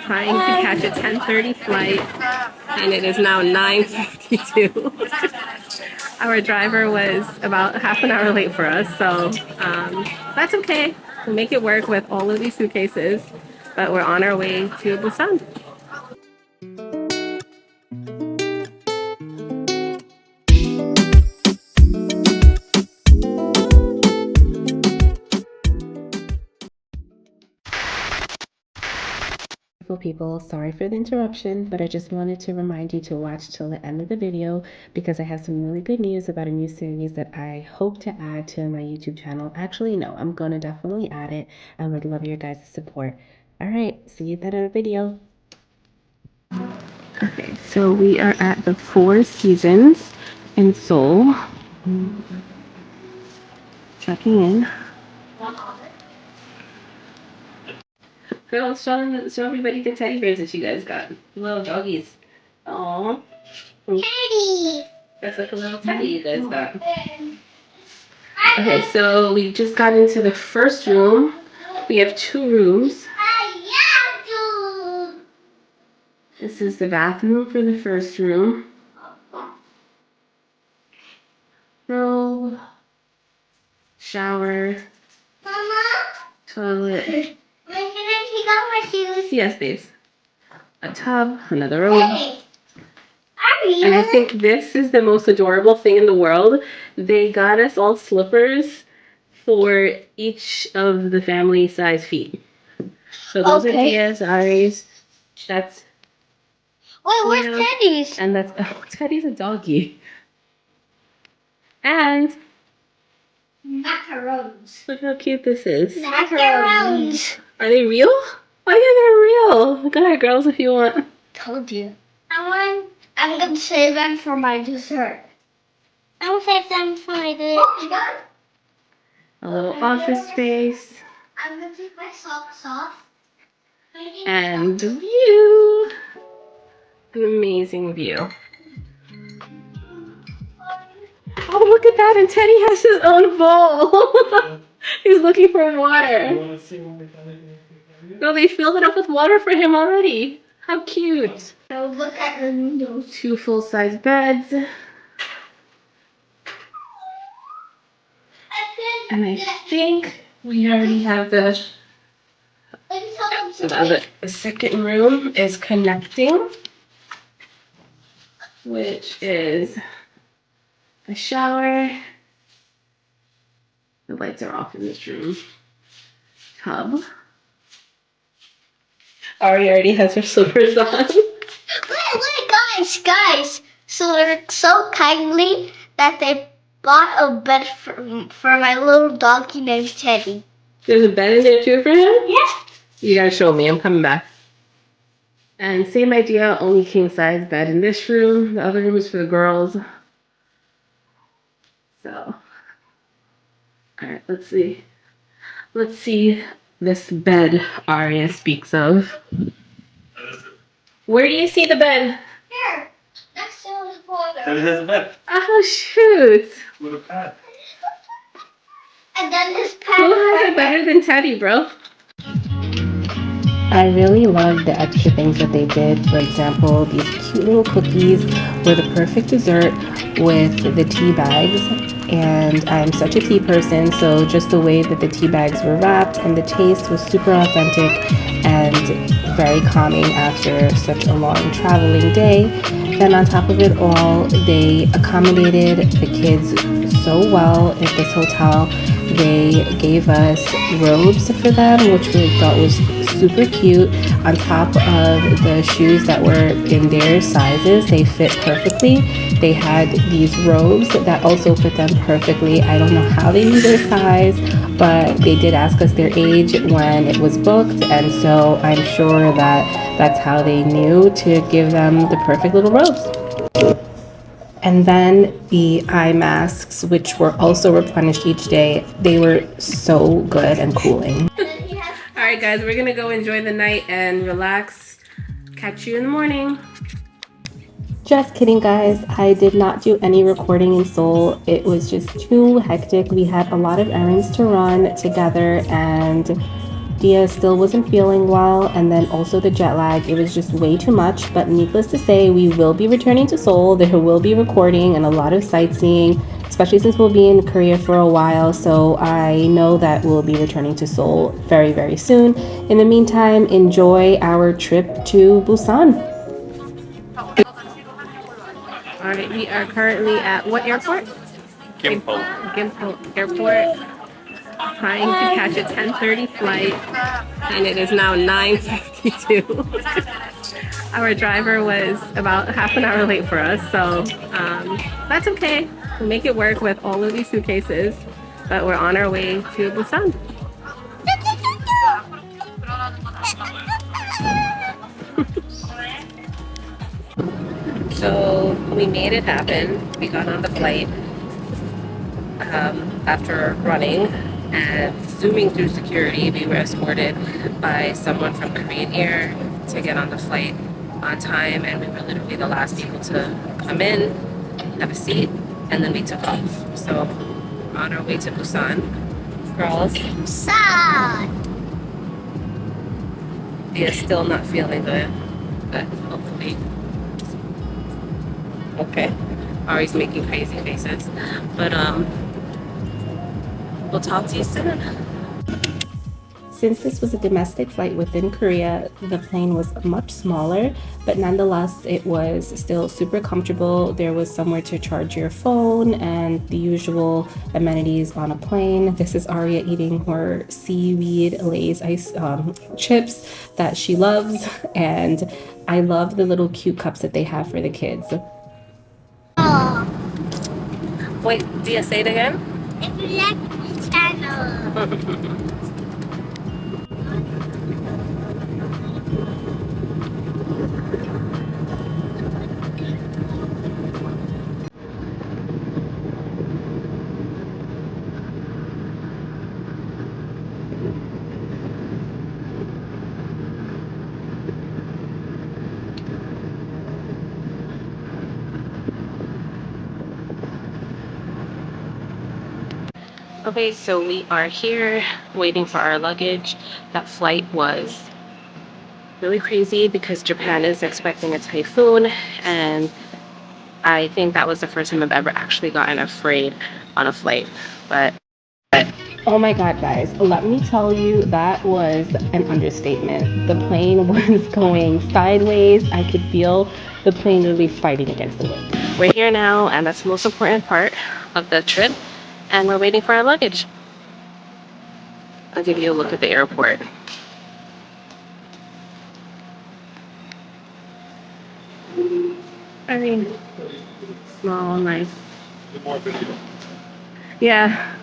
trying to catch a 10:30 flight, and it is now 9:52. Our driver was about half an hour late for us, so that's okay. We'll make it work with all of these suitcases, but we're on our way to Busan. People, sorry for the interruption, but I just wanted to remind you to watch till the end of the video because I have some really good news about a new series that I hope to add to my YouTube channel. Actually, no, I'm gonna definitely add it. I would love your guys' support. All right, see you at the end of the video. Okay, so we are at the Four Seasons in Seoul. Checking in. Girls, show everybody the teddy bears that you guys got. Little doggies. Aww. Teddy! That's like a little teddy you guys got. Okay, so we just got into the first room. We have two rooms. This is the bathroom for the first room. Robe. Shower. Mama? Toilet. Can I take off my shoes? Yes, babes. A tub, another room. Hey. And I think this is the most adorable thing in the world. They got us all slippers for each of the family size feet. So those are Diya's, Ari's. That's... Wait, where's Teddy's? And that's... Oh, Teddy's a doggy. And... Macarons. Look how cute this is. Macarons. Are they real? Why are they real? Go ahead, girls, if you want. Told you. I'm gonna save them for my dessert. I'm gonna save them for my dessert. A little office space. I'm gonna take my socks off. And the view. An amazing view. Oh, look at that. And Teddy has his own bowl. He's looking for water. No, they filled it up with water for him already. How cute. So look at the windows. Two full-size beds. And I think we already have the second room is connecting, which is a shower. The lights are off in this room. Tub. Ari already has her slippers on. Wait, guys. So they're so kindly that they bought a bed for my little doggy named Teddy. There's a bed in there too for him? Yeah. You gotta show me. I'm coming back. And same idea, only king size bed in this room. The other room is for the girls. So, all right, let's see. Let's see this bed Aria speaks of. Where do you see the bed? Here, next to the water. Teddy has a bed. Oh, shoot. With a pad. And then this pad. Who has it better than Teddy, bro? I really love the extra things that they did. For example, these cute little cookies were the perfect dessert with the tea bags. And I'm such a tea person, so just the way that the tea bags were wrapped and the taste was super authentic and very calming after such a long traveling day. And on top of it all, they accommodated the kids so well at this hotel. They gave us robes for them, which we thought was super cute. On top of the shoes that were in their sizes, they fit perfectly. They had these robes that also fit them perfectly. I don't know how they knew their size, but they did ask us their age when it was booked, and so I'm sure that that's how they knew to give them the perfect little robes. And then the eye masks, which were also replenished each day, they were so good and cooling. All right, guys, we're gonna go enjoy the night and relax. Catch you in the morning. Just kidding, guys. I did not do any recording in Seoul. It was just too hectic. We had a lot of errands to run together, and Dia still wasn't feeling well, and then also the jet lag. It was just way too much. But needless to say, we will be returning to Seoul. There will be recording and a lot of sightseeing, especially since we'll be in Korea for a while. So I know that we'll be returning to Seoul very, very soon. In the meantime, enjoy our trip to Busan. All right, we are currently at what airport? Gimpo Airport, trying to catch a 10:30 flight, and it is now 9:52. Our driver was about half an hour late for us, so that's okay. We'll make it work with all of these suitcases, but we're on our way to Busan. So we made it happen. We got on the flight after running and zooming through security. We were escorted by someone from Korean Air to get on the flight on time, and we were literally the last people to come in, have a seat, and then we took off. So we're on our way to Busan. Girls, Sad. Diya's still not feeling good, but hopefully. Okay. Ari's making crazy faces. But we'll talk to you soon. Since this was a domestic flight within Korea, the plane was much smaller, but nonetheless, it was still super comfortable. There was somewhere to charge your phone and the usual amenities on a plane. This is Aria eating her seaweed Lay's ice chips that she loves, and I love the little cute cups that they have for the kids. Oh, Wait, Dia, say it again? if you like the channel. Okay, so we are here waiting for our luggage. That flight was really crazy because Japan is expecting a typhoon, and I think that was the first time I've ever actually gotten afraid on a flight. But oh my god, guys, let me tell you, that was an understatement. The plane was going sideways. I could feel the plane really fighting against the wind. We're here now, and that's the most important part of the trip, and we're waiting for our luggage. I'll give you a look at the airport. Very small, nice. Yeah.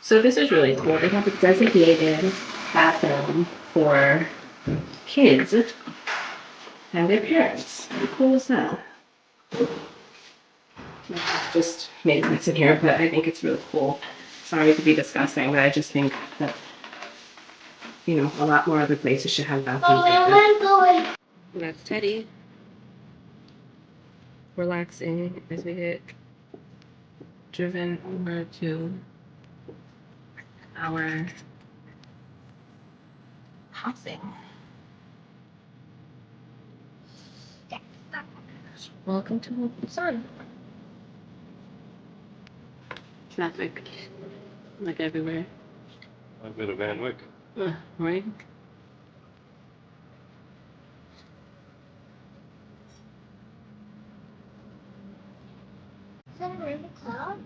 So this is really cool. They have a designated bathroom for kids and their parents. How cool is that? Just make this in here, but I think it's really cool. Sorry to be disgusting, but I just think that, a lot more other places should have bathrooms like this. That's Teddy relaxing as we get driven over to our housing. Welcome to Busan. Traffic, like everywhere. A bit of Van Wyck. Right? Is that a rainbow cloud?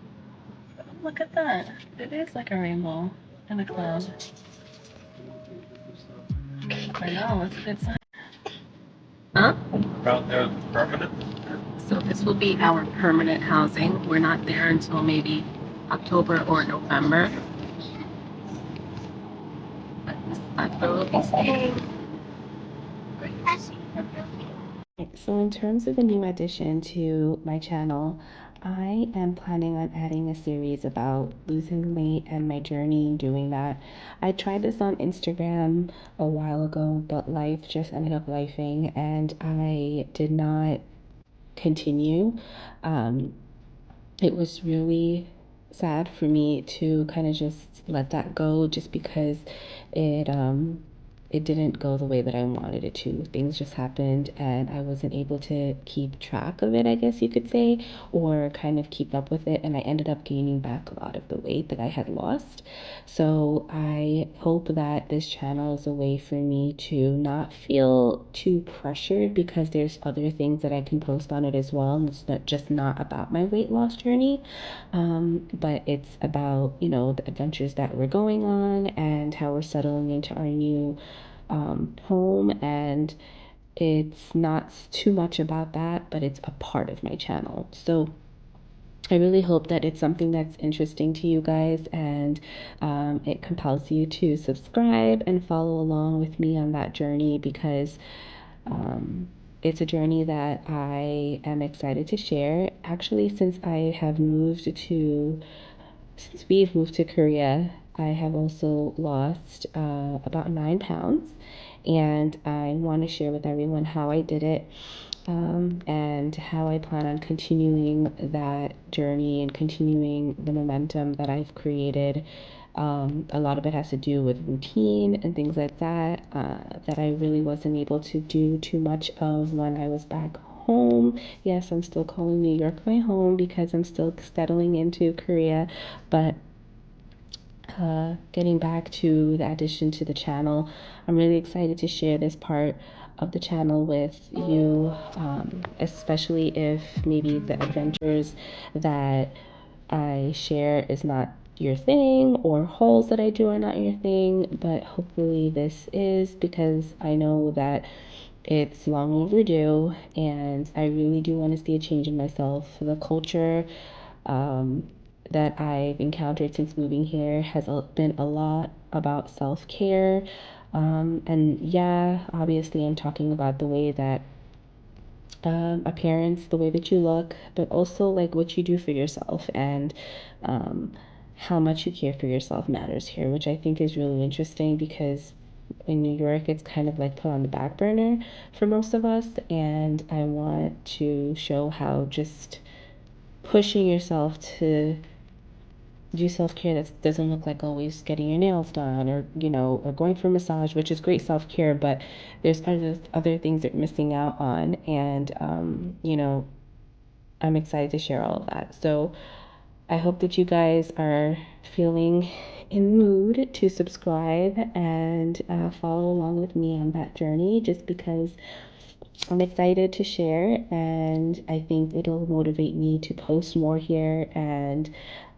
Look at that. It is like a rainbow and a cloud. I know, it's a good sign. Huh? Out there permanent. So this will be our permanent housing. We're not there until maybe October or November. But that's where we'll be staying. So in terms of the new addition to my channel, I am planning on adding a series about losing weight and my journey in doing that. I tried this on Instagram a while ago, but life just ended up lifing and I did not continue. It was really sad for me to kind of just let that go just because it it didn't go the way that I wanted it to. Things just happened and I wasn't able to keep track of it, I guess you could say, or kind of keep up with it, and I ended up gaining back a lot of the weight that I had lost. So I hope that this channel is a way for me to not feel too pressured because there's other things that I can post on it as well. And it's not about my weight loss journey, but it's about, you know, the adventures that we're going on and how we're settling into our new home. And it's not too much about that, but it's a part of my channel. So I really hope that it's something that's interesting to you guys, and it compels you to subscribe and follow along with me on that journey, because it's a journey that I am excited to share. Actually, since we've moved to Korea, I have also lost about 9 pounds, and I want to share with everyone how I did it, and how I plan on continuing that journey and continuing the momentum that I've created. A lot of it has to do with routine and things like that, that I really wasn't able to do too much of when I was back home. Yes, I'm still calling New York my home because I'm still settling into Korea, but getting back to the addition to the channel, I'm really excited to share this part of the channel with you, especially if maybe the adventures that I share is not your thing, or hauls that I do are not your thing, but hopefully this is, because I know that it's long overdue and I really do want to see a change in myself. The culture um, that I've encountered since moving here has been a lot about self care. And yeah, obviously, I'm talking about the way that appearance, the way that you look, but also like what you do for yourself, and um, how much you care for yourself matters here, which I think is really interesting because in New York, it's kind of like put on the back burner for most of us. And I want to show how just pushing yourself to do self-care that doesn't look like always getting your nails done, or, you know, or going for a massage, which is great self-care, but there's other things that you're missing out on. And you know, I'm excited to share all of that. So I hope that you guys are feeling in the mood to subscribe and follow along with me on that journey, just because I'm excited to share, and I think it'll motivate me to post more here, and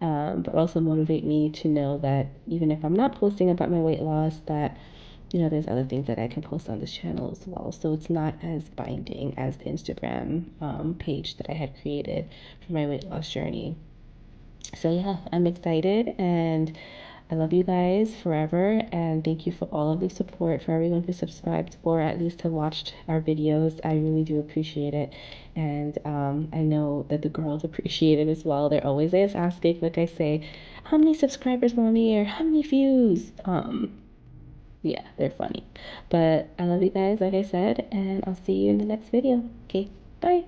but also motivate me to know that even if I'm not posting about my weight loss, that, you know, there's other things that I can post on this channel as well. So it's not as binding as the Instagram page that I had created for my weight loss journey. So yeah, I'm excited, and I love you guys forever, and thank you for all of the support, for everyone who subscribed or at least have watched our videos. I really do appreciate it, and I know that the girls appreciate it as well. They're always asking, like I say, how many subscribers, mommy, or how many views? Yeah, they're funny, but I love you guys, like I said, and I'll see you in the next video. Okay, bye.